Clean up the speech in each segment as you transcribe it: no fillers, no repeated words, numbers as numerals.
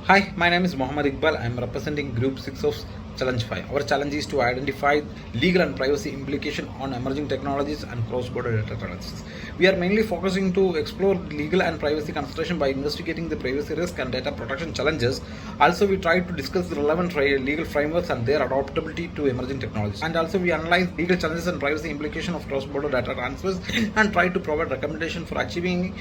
Hi, my name is Mohammad Iqbal. I am representing Group 6 of Challenge 5. Our challenge is to identify legal and privacy implication on emerging technologies and cross-border data transfers. We are mainly focusing to explore legal and privacy consideration by investigating the privacy risk and data protection challenges. Also, we try to discuss the relevant legal frameworks and their adaptability to emerging technologies. And also, we analyze legal challenges and privacy implication of cross-border data transfers and try to provide recommendation for achieving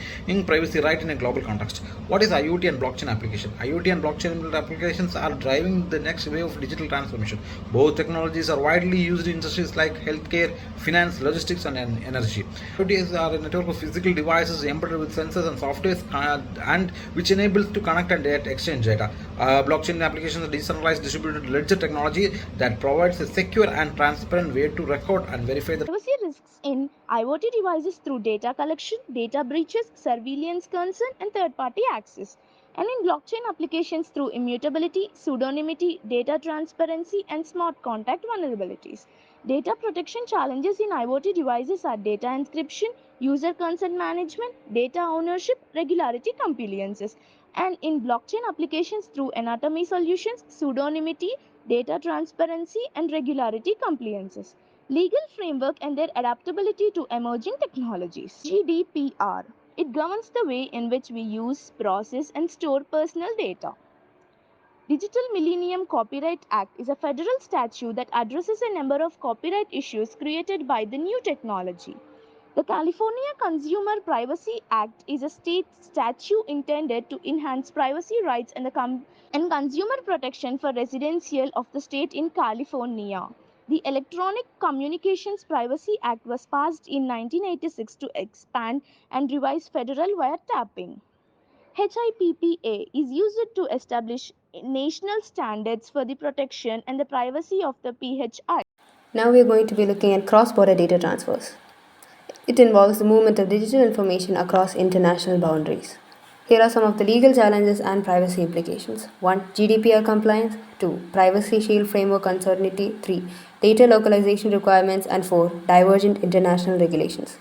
privacy right in a global context. What is IoT and blockchain application? IoT and blockchain applications are driving the next wave of digital transformation. Both technologies are widely used in industries like healthcare, finance, logistics, and energy. IoT are a network of physical devices embedded with sensors and software, and which enables to connect and exchange data. Blockchain applications are decentralized distributed ledger technology that provides a secure and transparent way to record and verify the privacy risks in IoT devices through data collection, data breaches, surveillance concern, and third-party access, and in blockchain applications through immutability, pseudonymity, data transparency, and smart contract vulnerabilities. Data protection challenges in IoT devices are data encryption, user consent management, data ownership, regularity compliances, and in blockchain applications through anatomy solutions, pseudonymity, data transparency, and regularity compliances. Legal framework and their adaptability to emerging technologies. GDPR. It governs the way in which we use, process, and store personal data. Digital Millennium Copyright Act is a federal statute that addresses a number of copyright issues created by the new technology. The California Consumer Privacy Act is a state statute intended to enhance privacy rights and consumer protection for residential of the state in California. The Electronic Communications Privacy Act was passed in 1986 to expand and revise federal wiretapping. HIPPA is used to establish national standards for the protection and the privacy of the PHI. Now we are going to be looking at cross-border data transfers. It involves the movement of digital information across international boundaries. Here are some of the legal challenges and privacy implications. 1. GDPR compliance. 2. Privacy Shield Framework uncertainty. 3. Data localization requirements. And 4. Divergent international regulations.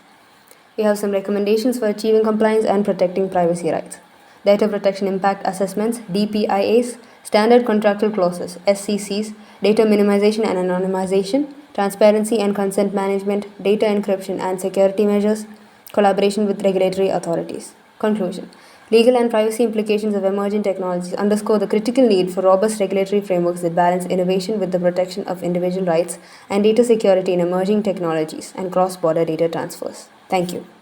We have some recommendations for achieving compliance and protecting privacy rights. Data Protection Impact Assessments, DPIAs, Standard Contractual Clauses, SCCs, Data Minimization and Anonymization, Transparency and Consent Management, Data Encryption and Security Measures, Collaboration with Regulatory Authorities. Conclusion. Legal and privacy implications of emerging technologies underscore the critical need for robust regulatory frameworks that balance innovation with the protection of individual rights and data security in emerging technologies and cross-border data transfers. Thank you.